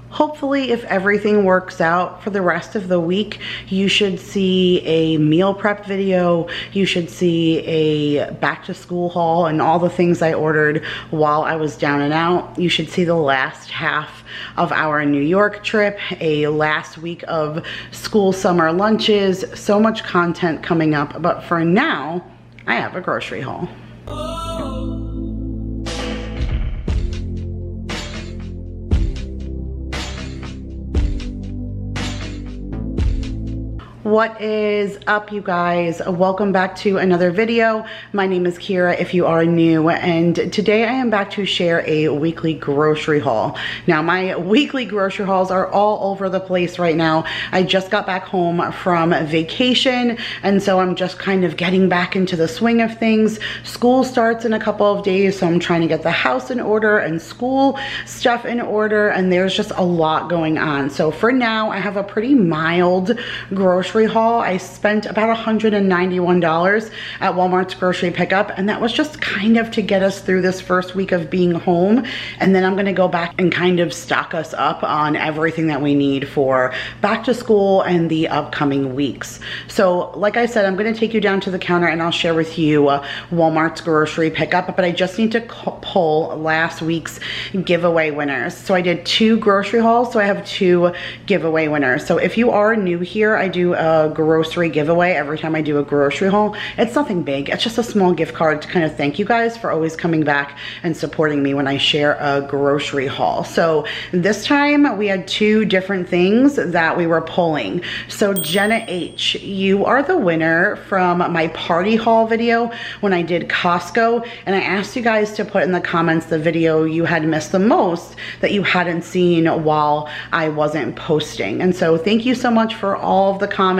hopefully, if everything works out for the rest of the week, you should see a meal prep video. You should see a back to school haul and all the things I ordered while I was down and out. You should see the last half of our New York trip, a last week of school summer lunches, so much content coming up. But for now, I have a grocery haul. What is up, you guys? Welcome back to another video. My name is Kira if you are new, and today I am back to share a weekly grocery haul. Now, my weekly grocery hauls are all over the place right now. I just got back home from vacation, and so I'm just kind of getting back into the swing of things. School starts in a couple of days, so I'm trying to get the house in order and school stuff in order, and there's just a lot going on. So for now, I have a pretty mild grocery haul. I spent about $191 at Walmart's grocery pickup, and that was just kind of to get us through this first week of being home. And then I'm going to go back and kind of stock us up on everything that we need for back to school and the upcoming weeks. So like I said, I'm going to take you down to the counter and I'll share with you Walmart's grocery pickup, but I just need to pull last week's giveaway winners. So I did 2 grocery hauls, so I have 2 giveaway winners. So if you are new here, I do a grocery giveaway every time I do a grocery haul. It's nothing big. It's just a small gift card to kind of thank you guys for always coming back and supporting me when I share a grocery haul. So this time we had 2 different things that we were pulling. So Jenna H, you are the winner from my party haul video when I did Costco, and I asked you guys to put in the comments the video you had missed the most that you hadn't seen while I wasn't posting. And so thank you so much for all of the comments.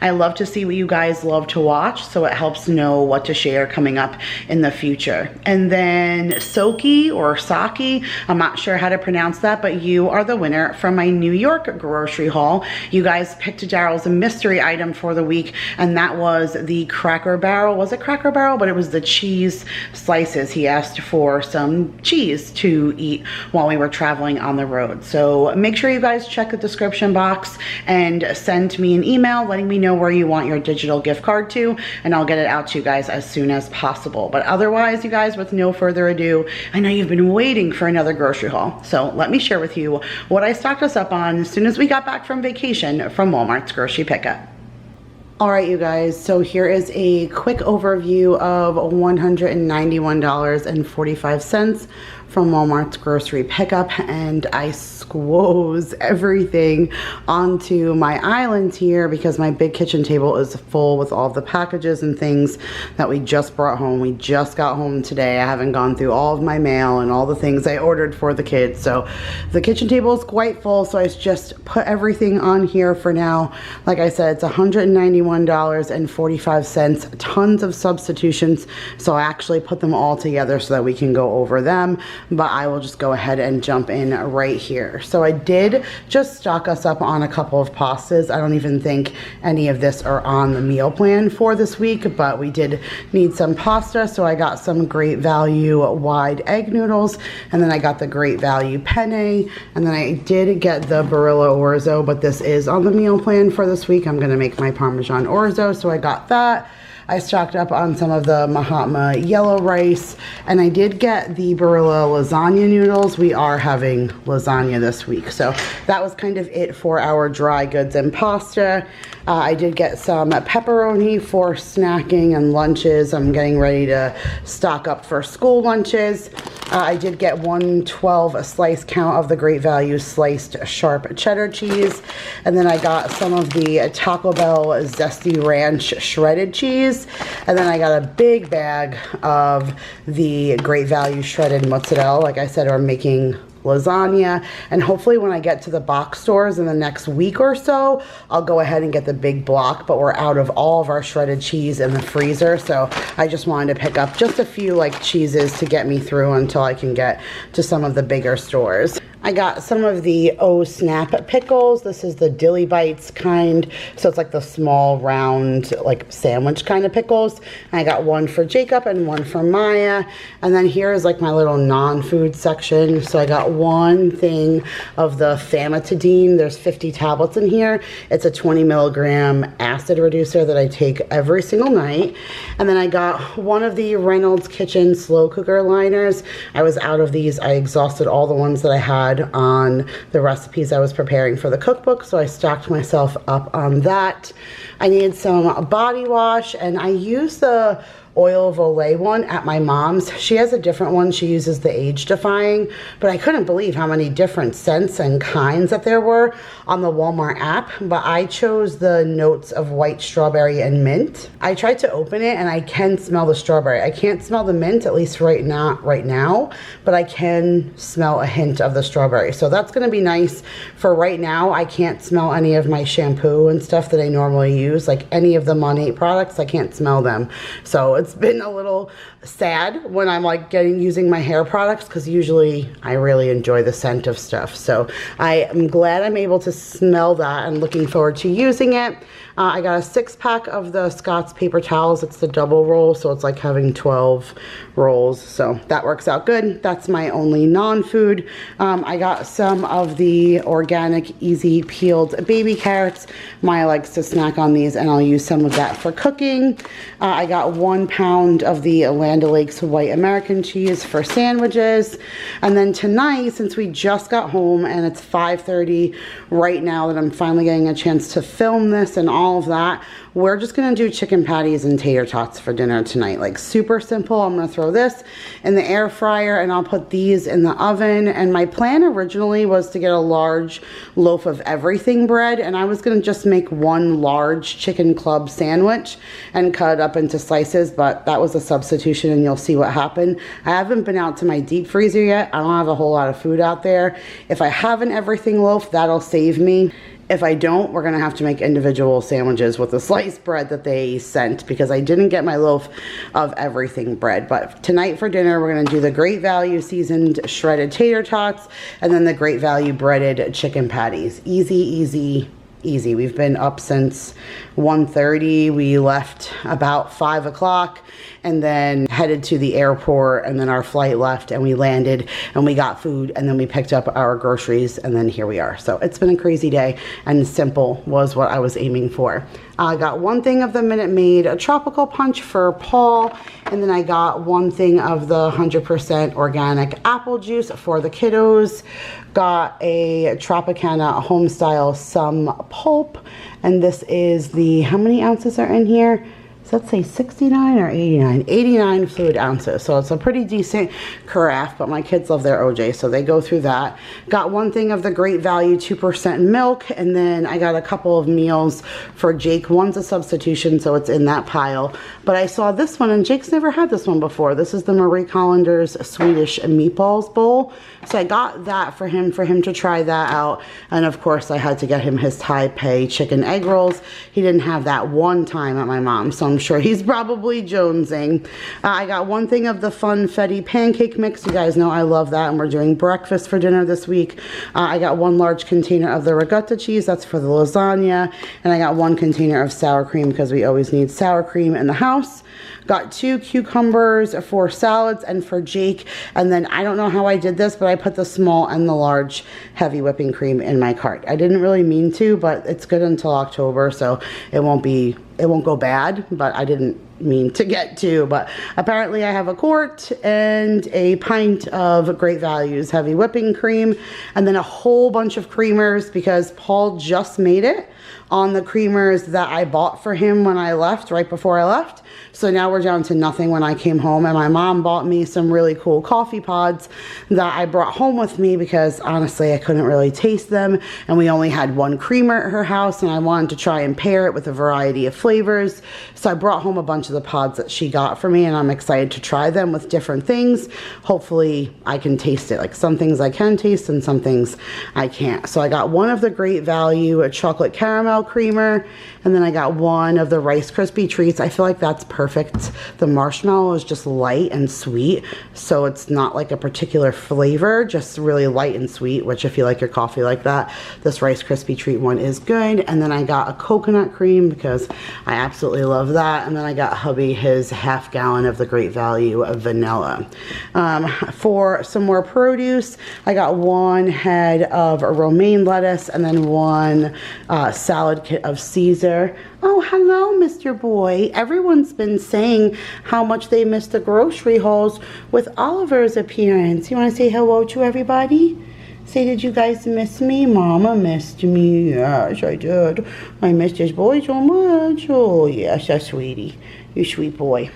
I love to see what you guys love to watch, so it helps know what to share coming up in the future. And then Soki or Saki, I'm not sure how to pronounce that, but you are the winner from my New York grocery haul. You guys picked Daryl's mystery item for the week, and that was the Cracker Barrel. Was it Cracker Barrel? But it was the cheese slices. He asked for some cheese to eat while we were traveling on the road. So make sure you guys check the description box and send me an email letting me know where you want your digital gift card to, and I'll get it out to you guys as soon as possible. But otherwise, you guys, with no further ado, I know you've been waiting for another grocery haul, so let me share with you what I stocked us up on as soon as we got back from vacation from Walmart's grocery pickup. All right, you guys, so here is a quick overview of $191.45 from Walmart's grocery pickup, and I squoze everything onto my island here because my big kitchen table is full with all the packages and things that we just brought home. We just got home today. I haven't gone through all of my mail and all the things I ordered for the kids, so the kitchen table is quite full, so I just put everything on here for now. Like I said, it's $191.45, tons of substitutions, so I actually put them all together so that we can go over them, but I will just go ahead and jump in right here. So I did just stock us up on a couple of pastas. I don't even think any of this are on the meal plan for this week, but we did need some pasta, so I got some Great Value wide egg noodles, and then I got the Great Value penne, and then I did get the Barilla orzo, but this is on the meal plan for this week. I'm gonna make my Parmesan orzo, so I got that. I stocked up on some of the Mahatma yellow rice, and I did get the Barilla lasagna noodles. We are having lasagna this week, so that was kind of it for our dry goods and pasta. I did get some pepperoni for snacking and lunches. I'm getting ready to stock up for school lunches. I did get 112 a slice count of the Great Value sliced sharp cheddar cheese, and then I got some of the Taco Bell zesty ranch shredded cheese, and then I got a big bag of the Great Value shredded mozzarella. Like I said, we're making lasagna, and hopefully when I get to the box stores in the next week or so, I'll go ahead and get the big block, but we're out of all of our shredded cheese in the freezer, so I just wanted to pick up just a few like cheeses to get me through until I can get to some of the bigger stores. I got some of the Snap pickles. This is the Dilly Bites kind. So it's like the small round like sandwich kind of pickles. And I got one for Jacob and one for Maya. And then here is like my little non-food section. So I got one thing of the famotidine. There's 50 tablets in here. It's a 20 milligram acid reducer that I take every single night. And then I got one of the Reynolds Kitchen slow cooker liners. I was out of these. I exhausted all the ones that I had on the recipes I was preparing for the cookbook, so I stocked myself up on that. I needed some body wash, and I used the Oil of Olay one at my mom's. She has a different one. She uses the age defying, but I couldn't believe how many different scents and kinds that there were on the Walmart app. But I chose the notes of white strawberry and mint. I tried to open it and I can smell the strawberry. I can't smell the mint, at least right now, but I can smell a hint of the strawberry. So that's gonna be nice for right now. I can't smell any of my shampoo and stuff that I normally use, like any of the Monat products, I can't smell them. So it's been a little sad when I'm like using my hair products, because usually I really enjoy the scent of stuff. So I am glad I'm able to smell that and looking forward to using it. I got a 6-pack of the Scott's paper towels. It's the double roll, so it's like having 12 rolls. So that works out good. That's my only non-food. I got some of the organic easy peeled baby carrots. Maya likes to snack on these, and I'll use some of that for cooking. I got 1 pound of the Land O'Lakes white American cheese for sandwiches. And then tonight, since we just got home and it's 5:30 right now that I'm finally getting a chance to film this and all of that, we're just gonna do chicken patties and tater tots for dinner tonight. Like super simple. I'm gonna throw this in the air fryer and I'll put these in the oven. And my plan originally was to get a large loaf of everything bread, and I was gonna just make one large chicken club sandwich and cut it up into slices, but that was a substitution and you'll see what happened. I haven't been out to my deep freezer yet. I don't have a whole lot of food out there. If I have an everything loaf, that'll save me. If I don't, we're gonna have to make individual sandwiches with the sliced bread that they sent, because I didn't get my loaf of everything bread. But tonight for dinner, we're gonna do the Great Value seasoned shredded tater tots and then the Great Value breaded chicken patties. Easy, easy, easy. We've been up since 1:30. We left about 5 o'clock and then headed to the airport, and then our flight left and we landed and we got food and then we picked up our groceries and then here we are. So it's been a crazy day, and simple was what I was aiming for. I got one thing of the Minute Maid, a tropical punch for Paul, and then I got one thing of the 100% organic apple juice for the kiddos. Got a Tropicana Homestyle Some Pulp, and this is the, how many ounces are in here? Does that say 69 or 89? 89 fluid ounces. So it's a pretty decent carafe, but my kids love their OJ, so they go through that. Got one thing of the Great Value 2% milk, and then I got a couple of meals for Jake. One's a substitution, so it's in that pile. But I saw this one, and Jake's never had this one before. This is the Marie Collander's Swedish Meatballs Bowl. So I got that for him to try that out. And of course, I had to get him his Taipei chicken egg rolls. He didn't have that one time at my mom's, so I'm sure he's probably jonesing. I got one thing of the Funfetti pancake mix. You guys know I love that, and we're doing breakfast for dinner this week. I got one large container of the ricotta cheese. That's for the lasagna. And I got one container of sour cream because we always need sour cream in the house. Got 2 cucumbers for salads and for Jake. And then I don't know how I did this, but I put the small and the large heavy whipping cream in my cart. I didn't really mean to, but it's good until October, so it won't go bad, but I didn't mean to get to. But apparently I have a quart and a pint of Great Values heavy whipping cream, and then a whole bunch of creamers because Paul just made it on the creamers that I bought for him when I left, right before I left. So now we're down to nothing when I came home, and my mom bought me some really cool coffee pods that I brought home with me because honestly I couldn't really taste them, and we only had one creamer at her house, and I wanted to try and pair it with a variety of flavors. So I brought home a bunch of of the pods that she got for me, and I'm excited to try them with different things. Hopefully I can taste it. Like some things I can taste and some things I can't. So I got one of the Great Value, a chocolate caramel creamer, and then I got one of the Rice Krispie treats. I feel like that's perfect. The marshmallow is just light and sweet, so it's not like a particular flavor, just really light and sweet, which if you like your coffee like that, this Rice Krispie treat one is good. And then I got a coconut cream because I absolutely love that. And then I got hubby his half gallon of the Great Value of vanilla. For some more produce, I got one head of romaine lettuce and then one salad kit of Caesar. Oh, hello, Mr. Boy. Everyone's been saying how much they miss the grocery hauls with Oliver's appearance. You want to say hello to everybody? Say, did you guys miss me? Mama missed me. Yes, I did. I missed this boy so much. Oh, yes, that's sweetie. You sweet boy.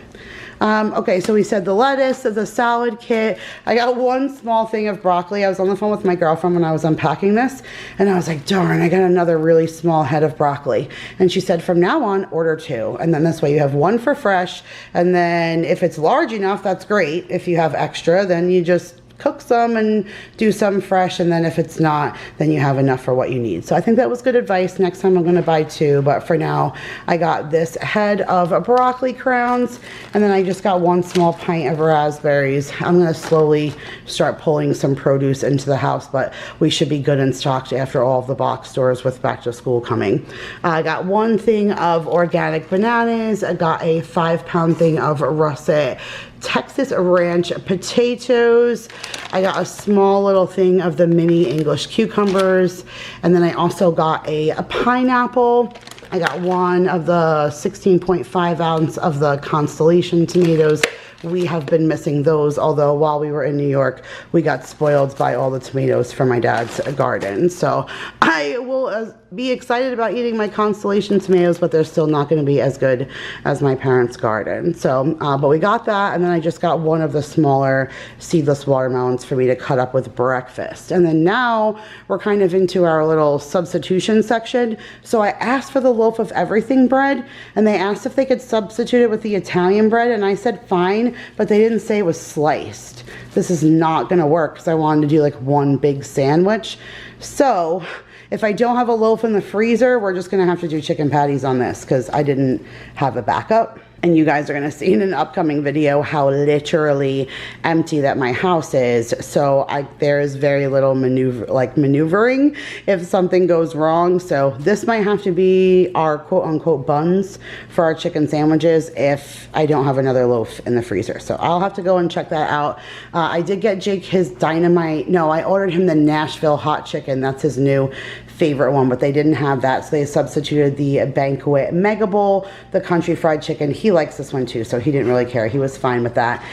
Okay, so we said the lettuce, the salad kit. I got one small thing of broccoli. I was on the phone with my girlfriend when I was unpacking this, and I was like, darn, I got another really small head of broccoli. And she said, from now on, order 2. And then this way you have 1 for fresh, and then if it's large enough, that's great. If you have extra, then you just cook some and do some fresh, and then if it's not, then you have enough for what you need. So I think that was good advice. Next time I'm going to buy 2, but for now I got this head of broccoli crowns, and then I just got 1 small pint of raspberries. I'm going to slowly start pulling some produce into the house, but we should be good and stocked after all of the box stores with back to school coming. I got 1 thing of organic bananas. I got a 5-pound thing of russet Texas ranch potatoes. I got a small little thing of the mini English cucumbers, and then I also got a pineapple. I got 1 of the 16.5 ounce of the Constellation tomatoes. We have been missing those, although while we were in New York, we got spoiled by all the tomatoes from my dad's garden. So I will be excited about eating my Constellation tomatoes, but they're still not going to be as good as my parents' garden. So, but we got that, and then I just got 1 of the smaller seedless watermelons for me to cut up with breakfast. And then now we're kind of into our little substitution section. So I asked for the loaf of everything bread, and they asked if they could substitute it with the Italian bread, and I said fine, but they didn't say it was sliced. This is not going to work because I wanted to do like 1 big sandwich. So if I don't have a loaf in the freezer, we're just going to have to do chicken patties on this because I didn't have a backup. And you guys are going to see in an upcoming video how literally empty that my house is. So there is very little maneuvering if something goes wrong. So this might have to be our quote unquote buns for our chicken sandwiches if I don't have another loaf in the freezer. So I'll have to go and check that out. I did get Jake his dynamite. No, I ordered him the Nashville hot chicken. That's his new favorite one, but they didn't have that, so they substituted the Banquet Mega Bowl, the country fried chicken. He likes this one too, so he didn't really care. He was fine with that.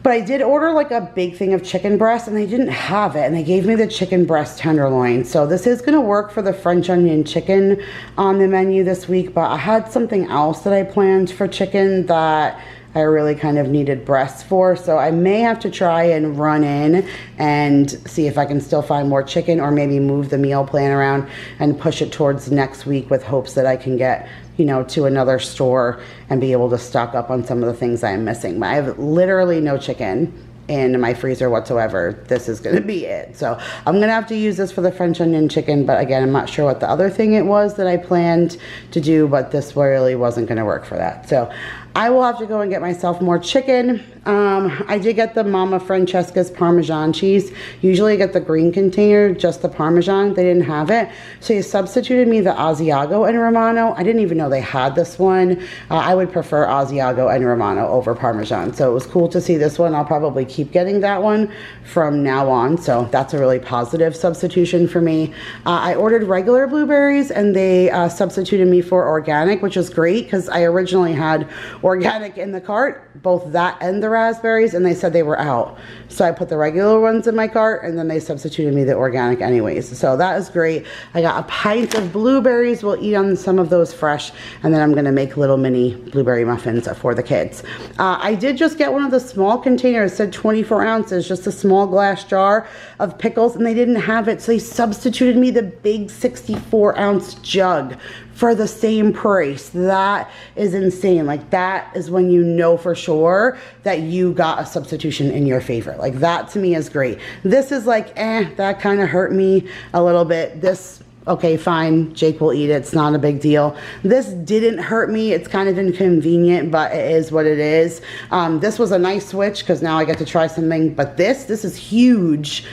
But I did order like a big thing of chicken breast, and they didn't have it, and they gave me the chicken breast tenderloin. So this is gonna work for the French onion chicken on the menu this week, but I had something else that I planned for chicken that I really kind of needed breasts for, so I may have to try and run in and see if I can still find more chicken, or maybe move the meal plan around and push it towards next week with hopes that I can get, you know, to another store and be able to stock up on some of the things I'm missing. But I have literally no chicken in my freezer whatsoever. This is gonna be it. So I'm gonna have to use this for the French onion chicken, but again, I'm not sure what the other thing it was that I planned to do, but this really wasn't gonna work for that. So I will have to go and get myself more chicken. I did get the Mama Francesca's Parmesan cheese. Usually I get the green container, just the Parmesan. They didn't have it. So he substituted me the Asiago and Romano. I didn't even know they had this one. I would prefer Asiago and Romano over Parmesan. So it was cool to see this one. I'll probably keep getting that one from now on. So that's a really positive substitution for me. I ordered regular blueberries, and they substituted me for organic, which is great because I originally had organic in the cart, both that and the raspberries, and they said they were out. So I put the regular ones in my cart, and then they substituted me the organic anyways. So that is great. I got a pint of blueberries. We'll eat on some of those fresh, and then I'm going to make little mini blueberry muffins for the kids. I did just get one of the small containers. It said 24 ounces, just a small glass jar of pickles, and they didn't have it, so they substituted me the big 64-ounce jug for the same price. That is insane. Like, that is when you know for sure that you got a substitution in your favor. Like, that to me is great. This is like, that kind of hurt me a little bit. This, okay, fine, Jake will eat it, it's not a big deal. This didn't hurt me. It's kind of inconvenient, but it is what it is. This was a nice switch because now I get to try something, but this is huge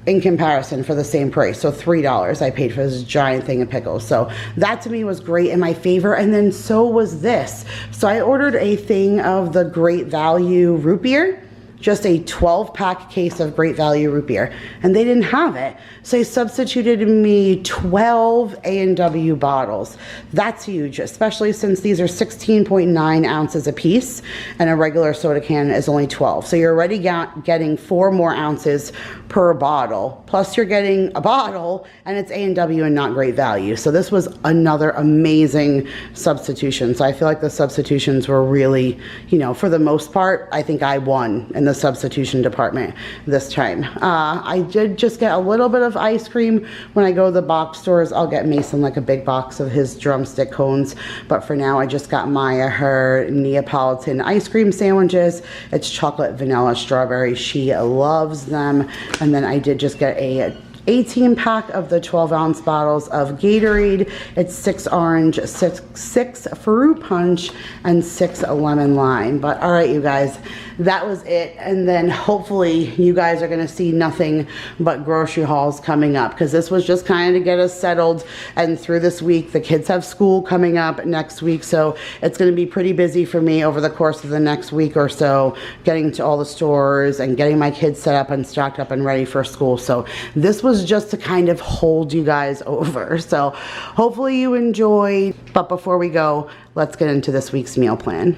in comparison for the same price. So $3 I paid for this giant thing of pickles. So that to me was great, in my favor. And then so was this. So I ordered a thing of the Great Value root beer, just a 12-pack case of Great Value root beer, and they didn't have it. So they substituted me 12 A&W bottles. That's huge, especially since these are 16.9 ounces a piece and a regular soda can is only 12. So you're already getting 4 more ounces per bottle, plus you're getting a bottle and it's A&W and not Great Value. So this was another amazing substitution. So I feel like the substitutions were really, you know, for the most part, I think I won in the substitution department this time. I did just get a little bit of ice cream. When I go to the box stores, I'll get Mason like a big box of his drumstick cones, but for now I just got Maya her Neapolitan ice cream sandwiches. It's chocolate, vanilla, strawberry. She loves them. And then I did just get a 18-pack of the 12-ounce bottles of Gatorade. It's 6 orange, 6 fruit punch, and 6 lemon lime. But all right, you guys, that was it. And then hopefully you guys are gonna see nothing but grocery hauls coming up, because this was just kind of to get us settled and through this week. The kids have school coming up next week, so it's gonna be pretty busy for me over the course of the next week or so, getting to all the stores and getting my kids set up and stocked up and ready for school. So this was just to kind of hold you guys over. So hopefully you enjoyed. But before we go, let's get into this week's meal plan.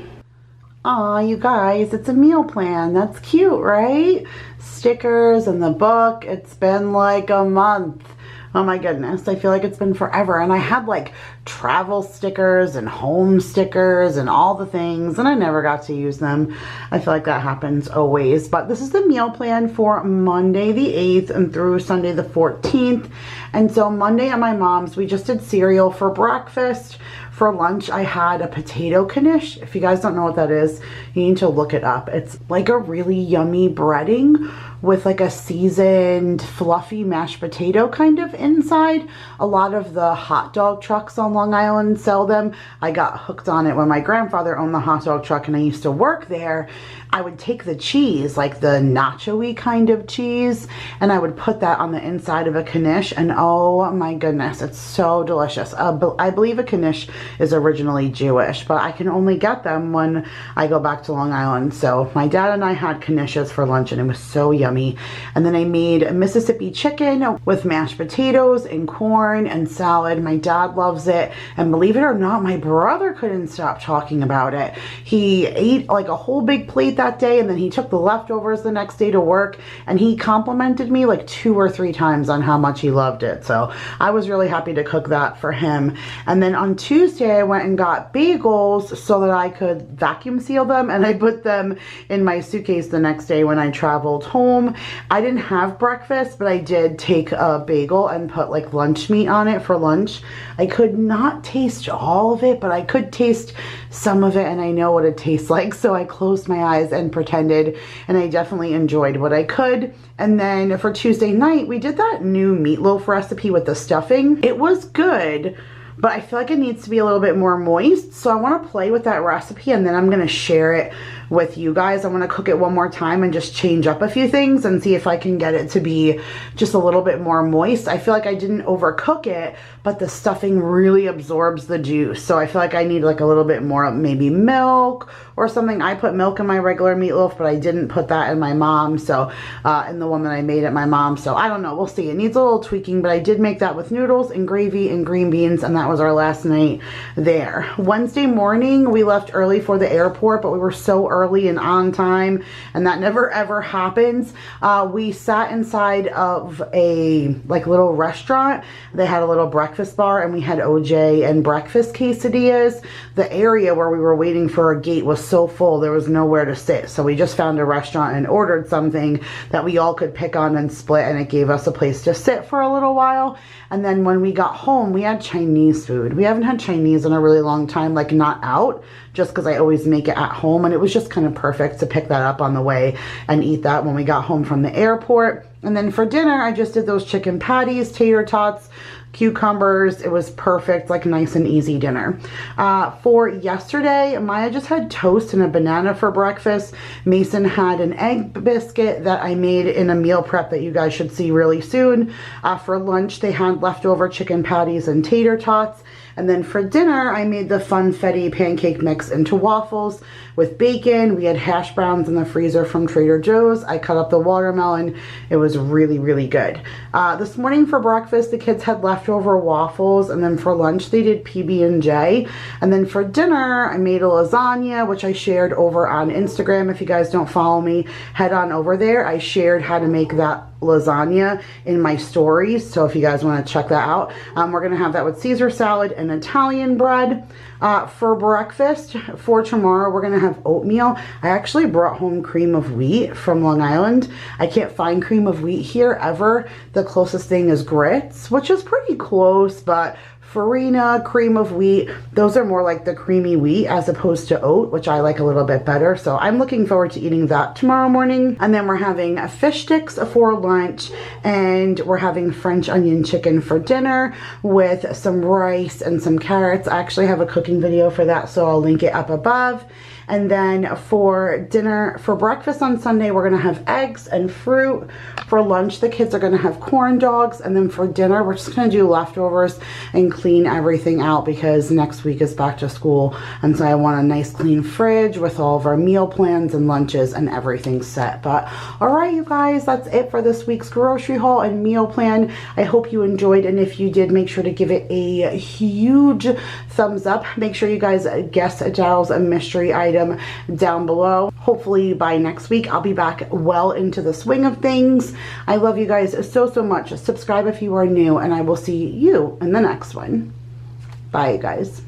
Aw, you guys, it's a meal plan. That's cute, right? Stickers and the book. It's been like a month. Oh my goodness, I feel like it's been forever. And I had like travel stickers and home stickers and all the things, and I never got to use them. I feel like that happens always. But this is the meal plan for Monday the 8th and through Sunday the 14th. And so Monday at my mom's, we just did cereal for breakfast. For lunch, I had a potato knish. If you guys don't know what that is, you need to look it up. It's like a really yummy breading with like a seasoned fluffy mashed potato kind of inside. A lot of the hot dog trucks on Long Island sell them. I got hooked on it when my grandfather owned the hot dog truck and I used to work there. I would take the cheese, like the nacho-y kind of cheese, and I would put that on the inside of a knish, and oh my goodness, it's so delicious. I believe a knish is originally Jewish, but I can only get them when I go back to Long Island. So my dad and I had knishes for lunch and it was so yummy. And then I made Mississippi chicken with mashed potatoes and corn and salad. My dad loves it, and believe it or not, my brother couldn't stop talking about it. He ate like a whole big plate that day, and then he took the leftovers the next day to work, and he complimented me like 2 or 3 times on how much he loved it. So I was really happy to cook that for him. And then on Tuesday I went and got bagels so that I could vacuum seal them, and I put them in my suitcase the next day when I traveled home. I didn't have breakfast, but I did take a bagel and put like lunch meat on it for lunch. I could not taste all of it, but I could taste some of it, and I know what it tastes like, so I closed my eyes and pretended, and I definitely enjoyed what I could. And then for Tuesday night, we did that new meatloaf recipe with the stuffing. It was good, but I feel like it needs to be a little bit more moist, so I want to play with that recipe, and then I'm going to share it with you guys. I want to cook it one more time and just change up a few things and see if I can get it to be just a little bit more moist. I feel like I didn't overcook it, but the stuffing really absorbs the juice, so I feel like I need like a little bit more, maybe milk or something. I put milk in my regular meatloaf, but I didn't put that in my mom's, so in the one that I made at my mom's. So I don't know, we'll see. It needs a little tweaking, but I did make that with noodles and gravy and green beans, and that was our last night there. Wednesday morning we left early for the airport, but we were so early and on time, and that never ever happens. We sat inside of a like little restaurant. They had a little breakfast bar, and we had OJ and breakfast quesadillas. The area where we were waiting for a gate was so full there was nowhere to sit, so we just found a restaurant and ordered something that we all could pick on and split, and it gave us a place to sit for a little while. And then when we got home, we had Chinese Chinese food. We haven't had Chinese in a really long time, like not out, just because I always make it at home, and it was just kind of perfect to pick that up on the way and eat that when we got home from the airport. And then for dinner, I just did those chicken patties, tater tots, cucumbers. It was perfect, like nice and easy dinner. For yesterday, Maya just had toast and a banana for breakfast. Mason had an egg biscuit that I made in a meal prep that you guys should see really soon. For lunch, they had leftover chicken patties and tater tots. And then for dinner, I made the funfetti pancake mix into waffles with bacon. We had hash browns in the freezer from Trader Joe's. I cut up the watermelon. It was really, really good. This morning for breakfast, the kids had leftover waffles. And then for lunch, they did PB&J. And then for dinner, I made a lasagna, which I shared over on Instagram. If you guys don't follow me, head on over there. I shared how to make that lasagna in my stories, so if you guys want to check that out. We're gonna have that with Caesar salad and Italian bread. For breakfast for tomorrow, we're gonna have oatmeal. I actually brought home cream of wheat from Long Island. I can't find cream of wheat here ever. The closest thing is grits, which is pretty close, but farina, cream of wheat, those are more like the creamy wheat as opposed to oat, which I like a little bit better. So I'm looking forward to eating that tomorrow morning. And then we're having fish sticks for lunch, and we're having French onion chicken for dinner with some rice and some carrots. I actually have a cooking video for that, so I'll link it up above. And then for dinner, for breakfast on Sunday, we're gonna have eggs and fruit. For lunch, the kids are gonna have corn dogs. And then for dinner, we're just gonna do leftovers and clean everything out because next week is back to school. And so I want a nice clean fridge with all of our meal plans and lunches and everything set. But all right, you guys, that's it for this week's grocery haul and meal plan. I hope you enjoyed. And if you did, make sure to give it a huge thumbs up. Make sure you guys guess Daryl's mystery item down below. Hopefully by next week I'll be back well into the swing of things. I love you guys so much. Subscribe if you are new, and I will see you in the next one. Bye, you guys.